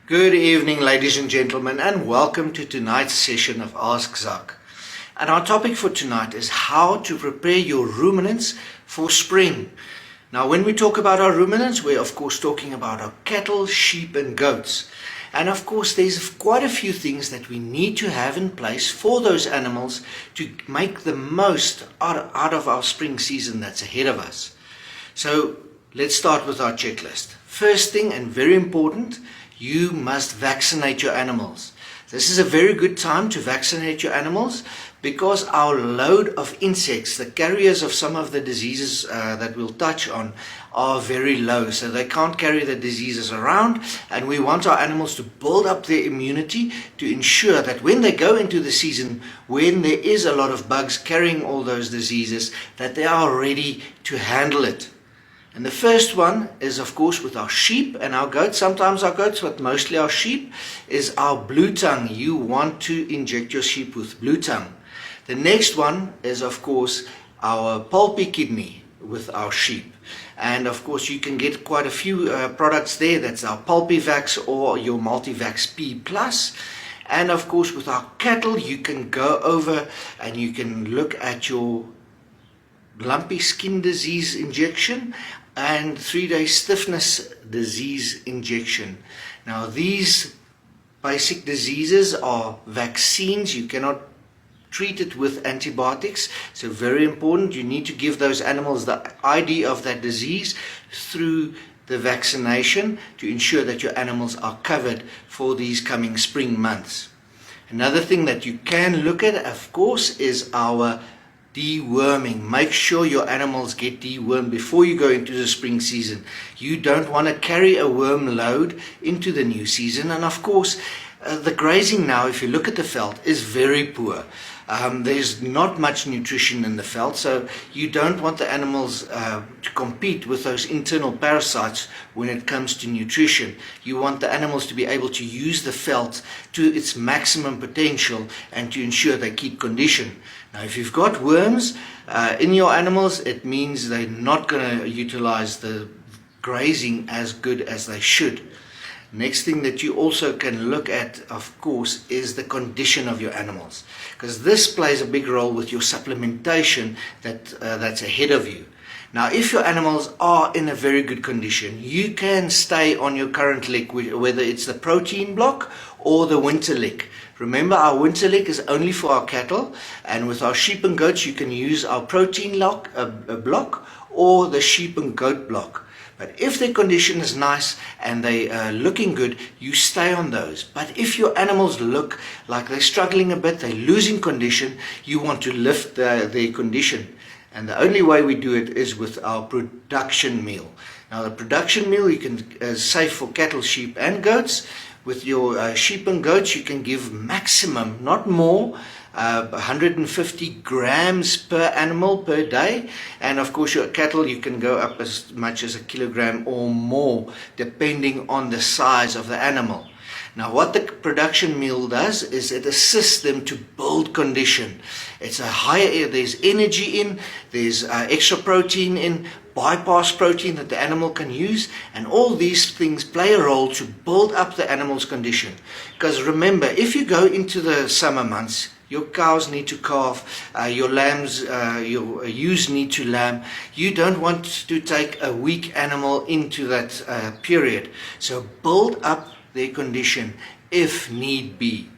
Good evening, ladies and gentlemen, and welcome to tonight's session of Ask Zak. And our topic for tonight is how to prepare your ruminants for spring. Now, when we talk about our ruminants, we're of course talking about our cattle, sheep and goats. And of course, there's quite a few things that we need to have in place for those animals to make the most out of our spring season that's ahead of us. So let's start with our checklist. First thing, and very important, you must vaccinate your animals. This is a very good time to vaccinate your animals because our load of insects, the carriers of some of the diseases that we'll touch on, are very low. So they can't carry the diseases around, and we want our animals to build up their immunity to ensure that when they go into the season, when there is a lot of bugs carrying all those diseases, that they are ready to handle it. And the first one is, of course, with our sheep and our goats. Sometimes our goats, but mostly our sheep, is our blue tongue. You want to inject your sheep with blue tongue. The next one is, of course, our pulpy kidney with our sheep. And of course, you can get quite a few products there. That's our Pulpivax or your Multivax P+. And of course, with our cattle, you can go over and you can look at your lumpy skin disease injection and 3-day stiffness disease injection. Now, these basic diseases are vaccines. You cannot treat it with antibiotics, so very important. You need to give those animals the ID of that disease through the vaccination to ensure that your animals are covered for these coming spring months. Another thing that you can look at, of course, is our deworming. Make sure your animals get dewormed before you go into the spring season. You don't want to carry a worm load into the new season. And of course, the grazing now, if you look at the veld, is very poor. There's not much nutrition in the veld, so you don't want the animals to compete with those internal parasites when it comes to nutrition. You want the animals to be able to use the veld to its maximum potential and to ensure they keep condition. Now, if you've got worms in your animals, it means they're not going to utilize the grazing as good as they should. Next thing that you also can look at, of course, is the condition of your animals, because this plays a big role with your supplementation that's ahead of you. Now, if your animals are in a very good condition, you can stay on your current lick, whether it's the protein block or the winter lick. Remember, our winter lick is only for our cattle, and with our sheep and goats, you can use our protein block or the sheep and goat block. But if their condition is nice and they are looking good, you stay on those. But if your animals look like they're struggling a bit, they're losing condition, you want to lift their condition. And the only way we do it is with our production meal. Now, the production meal you can save for cattle, sheep and goats. With your sheep and goats, you can give maximum, not more, 150 grams per animal per day. And of course, your cattle, you can go up as much as 1 kilogram or more, depending on the size of the animal. Now, what the production meal does is it assists them to build condition. It's a higher, there's energy in, there's extra protein in, bypass protein that the animal can use, and all these things play a role to build up the animal's condition. Because remember, if you go into the summer months, your cows need to calve, your lambs, your ewes need to lamb. You don't want to take a weak animal into that period. So build up their condition if need be.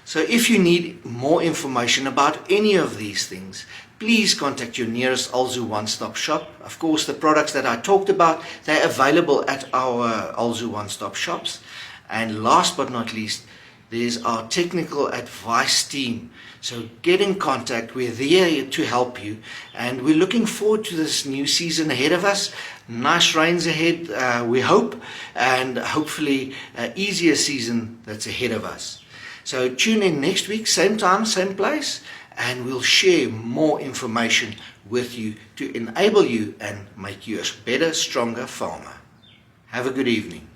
So if you need more information about any of these things, please contact your nearest Alzu one-stop shop. Of course, the products that I talked about, they're available at our Alzu one-stop shops. And last but not least, there's our technical advice team. So get in contact. We're there to help you, and we're looking forward to this new season ahead of us. Nice rains ahead, we hope, and hopefully an easier season that's ahead of us. So tune in next week, same time, same place, and we'll share more information with you to enable you and make you a better, stronger farmer. Have a good evening.